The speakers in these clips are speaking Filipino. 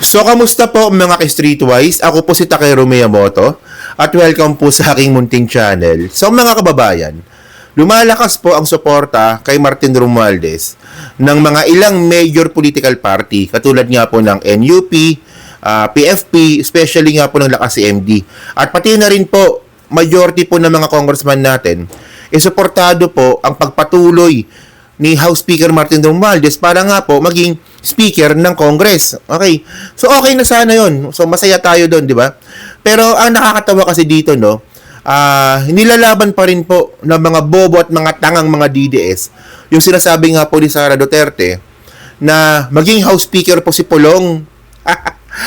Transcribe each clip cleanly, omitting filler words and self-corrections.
So, kamusta po mga ka-Streetwise? Ako po si Takero Miyamoto at welcome po sa aking munting channel. So, mga kababayan, lumalakas po ang suporta kay Martin Romualdez ng mga ilang major political party katulad nga po ng NUP, PFP, especially nga po ng Lakas CMD. At pati na rin po, majority po ng mga congressman natin, isuportado po ang pagpatuloy ni House Speaker Martin Romualdez para nga po maging Speaker ng Congress. Okay. So, okay na sana yon. So, masaya tayo doon, di ba? Pero, ang nakakatawa kasi dito, no, nilalaban pa rin po ng mga bobo at mga tangang mga DDS yung sinasabi nga po ni Sara Duterte na maging House Speaker po si Pulong.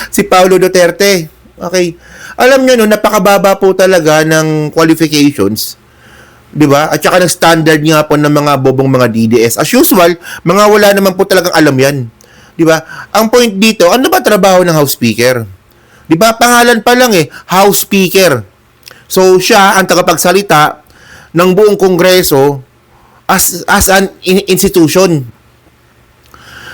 Si Paulo Duterte. Okay. Alam nyo, no, napakababa po talaga ng qualifications. 'Di ba? At saka ng standard nga po ng mga bobong mga DDS. As usual, mga wala naman po talagang alam 'yan. 'Di ba? Ang point dito, ano ba trabaho ng House Speaker? 'Di ba? Pangalan pa lang House Speaker. So siya ang tagapagsalita ng buong Kongreso as an institution.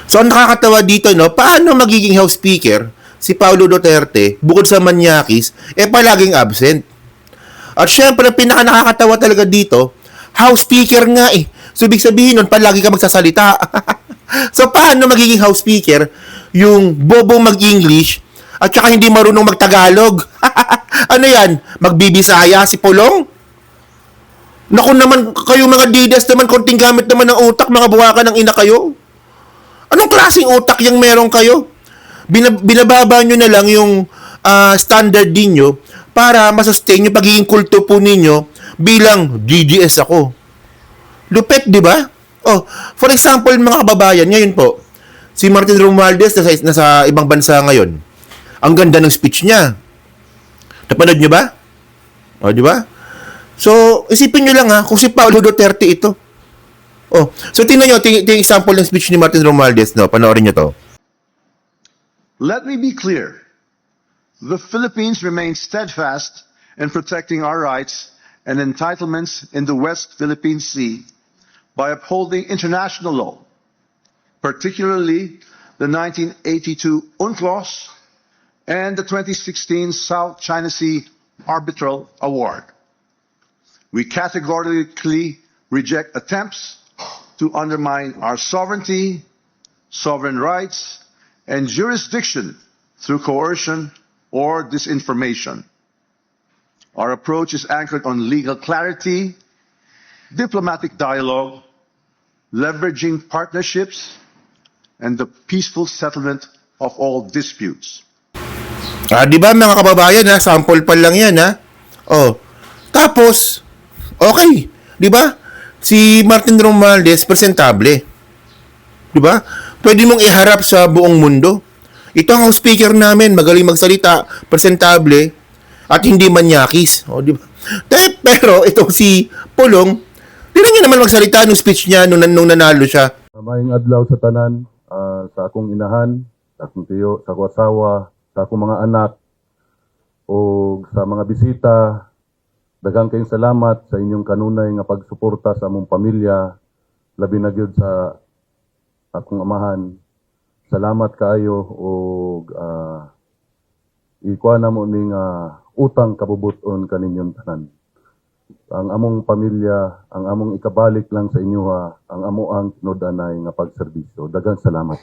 So ang nakakatawa dito, no, paano magiging House Speaker si Paulo Duterte bukod sa manyakis palaging absent? At syempre, pinaka nakakatawa talaga dito, House Speaker nga So, ibig sabihin nun, palagi ka magsasalita. So, paano magiging House Speaker yung bobo mag-English at saka hindi marunong mag-Tagalog? Ano yan? Magbibisaya si Pulong? Naku naman, kayo mga didas naman, konting gamit naman ng utak, mga buwakan ng ina kayo. Anong klaseng utak yung meron kayo? Binababa nyo na lang yung standard ninyo para masustain yung pagiging kulto po ninyo bilang DDS ako. Lupet, di ba? Oh, for example, mga kababayan, ngayon po, si Martin Romualdez nasa ibang bansa ngayon. Ang ganda ng speech niya. Napanood nyo ba? Oh, di ba? So, isipin nyo lang kung si Paulo Duterte ito. Oh, so tingnan nyo, tingnan example ng speech ni Martin Romualdez, no? Panoorin nyo to. Let me be clear. The Philippines remains steadfast in protecting our rights and entitlements in the West Philippine Sea by upholding international law, particularly the 1982 UNCLOS and the 2016 South China Sea Arbitral Award. We categorically reject attempts to undermine our sovereignty, sovereign rights, and jurisdiction through coercion or disinformation. Our approach is anchored on legal clarity, diplomatic dialogue, leveraging partnerships, and the peaceful settlement of all disputes. Di ba mga kababayan, sample pa lang yan, Oh. Tapos, okay, di ba? Si Martin Romualdez presentable. Di ba? Pwede mong iharap sa buong mundo. Ito ang House Speaker namin, magaling magsalita, presentable, at hindi manyakis. O, di ba? Pero itong si Pulong, di lang niya naman magsalita nung speech niya nung nanalo siya. Maayong adlaw sa tanan, sa akong inahan, sa akong tiyo, sa akong asawa, sa akong mga anak, o sa mga bisita. Daghang kayong salamat sa inyong kanunay nga pagsuporta sa among pamilya, labi na gyud sa akong amahan. Salamat kaayo o ikuha na mo ning utang kabubuton kaninyong tanan. Ang among pamilya, ang among ikabalik lang sa inyo ang amoang tinud-anay nga pagserbisyo. Daghang salamat.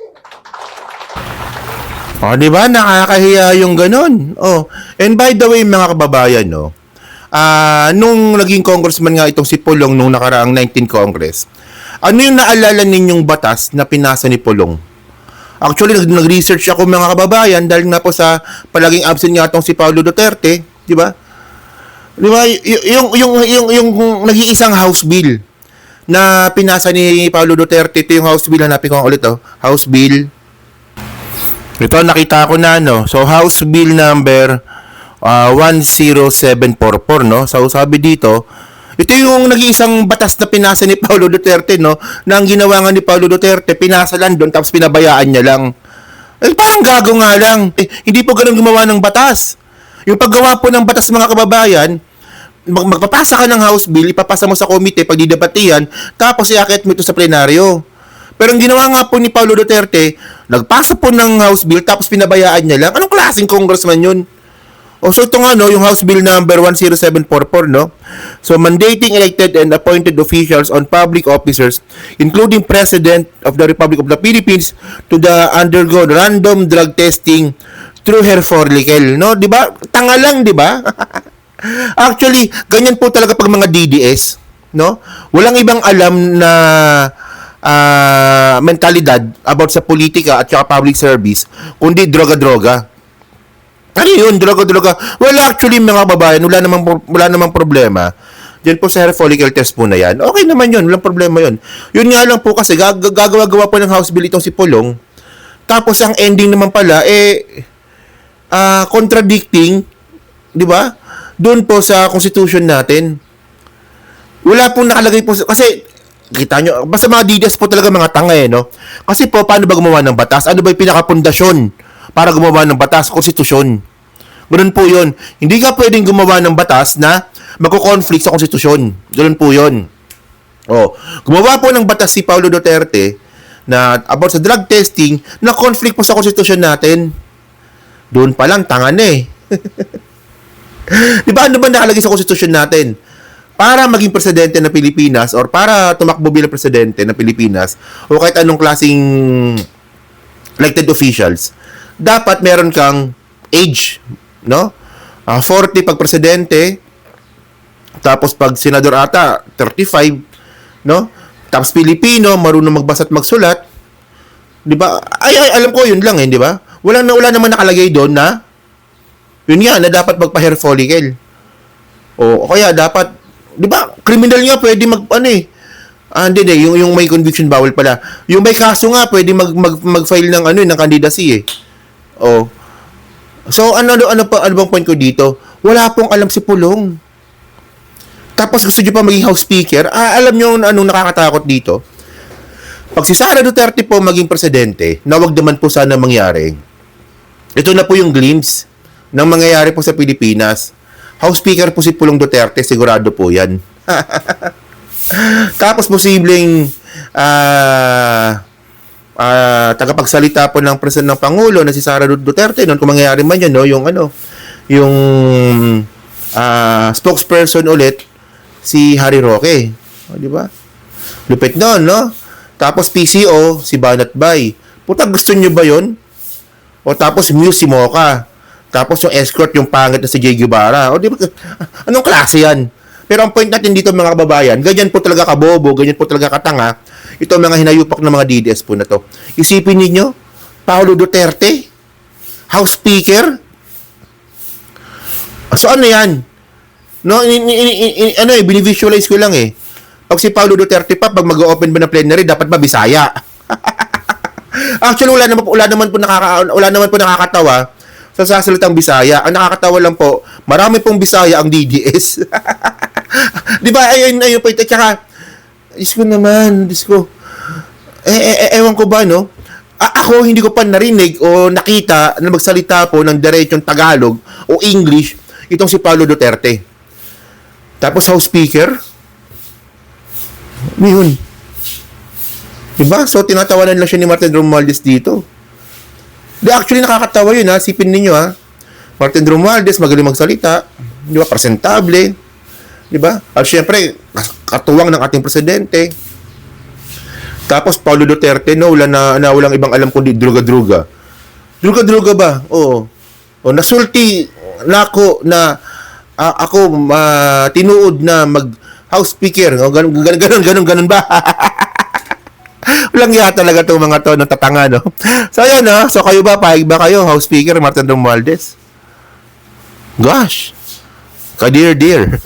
Di ba? Nakakahiya yung ganun. Oh, and by the way, mga kababayan, no, nung naging congressman nga itong si Pulong nung nakaraang 19 Congress, ano yung naalala ninyong batas na pinasa ni Pulong? Actually, nag-research ako mga kababayan dahil nga po sa palaging absent nga itong si Paulo Duterte, di ba? Di ba? Yung nag-iisang House Bill na pinasa ni Paulo Duterte, ito yung House Bill, hanapin ko ulit, House Bill. Ito, nakita ko na, no? So, House Bill number 10744, no? So, sabi dito, ito yung nag-iisang batas na pinasa ni Paulo Duterte, no? Na ang ginawa nga ni Paulo Duterte, pinasa lang doon, tapos pinabayaan niya lang. Parang gago nga lang. Hindi po ganun gumawa ng batas. Yung paggawa po ng batas, mga kababayan, magpapasa ka ng House Bill, ipapasa mo sa komite, pagdidebatihan, tapos iakit mo ito sa plenaryo. Pero ang ginawa nga po ni Paulo Duterte, nagpasa po ng House Bill tapos pinabayaan niya lang. Anong klaseng congressman yun? O so ito nga no, yung House Bill number 10744 no. So mandating elected and appointed officials on public officers including President of the Republic of the Philippines to undergo random drug testing through hair follicle, no? 'Di ba? Tanga lang, 'di ba? Actually, ganyan po talaga pag mga DDS, no? Walang ibang alam na mentalidad about sa politika at saka public service kundi droga-droga. Ano yun? Droga-droga. Well, actually, mga babayan, wala namang problema. Diyan po sa hair follicle test po na yan. Okay naman yun. Walang problema yun. Yun nga lang po kasi gagawa-gawa po ng House Bill itong si Pulong. Tapos ang ending naman pala, contradicting, di ba? Doon po sa Constitution natin. Wala pong nakalagay po, kasi kita nyo, basta mga DDS po talaga mga tanga no? Kasi po, paano ba gumawa ng batas? Ano ba yung pinakapundasyon para gumawa ng batas? Konstitusyon. Ganun po yun. Hindi ka pwedeng gumawa ng batas na magko-conflict sa konstitusyon. Ganun po yun. Gumawa po ng batas si Paulo Duterte na about sa drug testing na conflict po sa konstitusyon natin. Doon pa lang, tanga na eh. Di ba, ano ba nakalagay sa konstitusyon natin? Para maging presidente ng Pilipinas or para tumakbo bilang presidente ng Pilipinas o kahit anong klaseng elected officials, dapat meron kang age, no? 40 pag presidente, tapos pag senador ata, 35, no? Tapos Pilipino, marunong magbasa at magsulat. 'Di ba? Ay, alam ko 'yun lang di ba? Wala naman nakalagay doon na yun nga na dapat magpa-hair follicle. O kaya dapat 'di ba? Criminal nga pwede hindi yung may conviction bawal pala. Yung may kaso nga pwede mag-file ng ng candidacy eh. So ano bang point ko dito? Wala pong alam si Pulong. Tapos gusto niyo pa maging House Speaker? Alam niyo anong nakakatakot dito? Pag si Sara Duterte po maging presidente, na wag naman po sana mangyari. Ito na po yung glimpse ng mangyayari po sa Pilipinas. House Speaker po si Pulong Duterte, sigurado po yan. Tapos posibleng tagapagsalita po ng Presidente ng Pangulo na si Sara Duterte noon kung mangyayari man yan, no? Yung spokesperson ulit si Harry Roque. Di ba? Lupit noon, no? Tapos PCO, si Banat Bay. Puta, gusto nyo ba yun? O tapos Muse si Mocha. Tapos yung escort, yung pangit na si Jay Guevara. O di ba? Anong klase yan? Pero ang point natin dito mga kababayan, ganyan po talaga kabobo, ganyan po talaga katanga. Ito mga hinayupak ng mga DDS po na to. Isipin niyo, Paulo Duterte, House Speaker. So ano yan? No, binivisualize ko lang eh. Pag si Paulo Duterte pa, pag mag-open ba ng plenary, dapat ba Bisaya? Actually, wala naman po nakakatawa sa sasalitang Bisaya. Ang nakakatawa lang po, marami pong Bisaya ang DDS. Di ba? Ayun po ito. Tsaka, Diyos ko. Ewan ko ba, no? Ako, hindi ko pa narinig o nakita na magsalita po ng diretsong Tagalog o English itong si Paulo Duterte. Tapos House Speaker. Ano yun? Diba? So, tinatawanan lang siya ni Martin Romualdez dito. Actually, nakakatawa yun, ha? Sipin ninyo, ha? Martin Romualdez, magaling magsalita. Di ba? Presentable. Di ba? At syempre, katuwang ng ating presidente. Tapos, Paulo Duterte, no? Walang ibang alam kundi druga-druga. Druga-druga ba? Oo. O, nasulti na ako na tinuod na mag-House Speaker. O, ganun ba? Walang iya talaga itong mga to ng tatanga, no? So, ayun, no? So, kayo ba? Paig ba kayo? House Speaker Martin Romualdez? Gosh. Kadir-dir.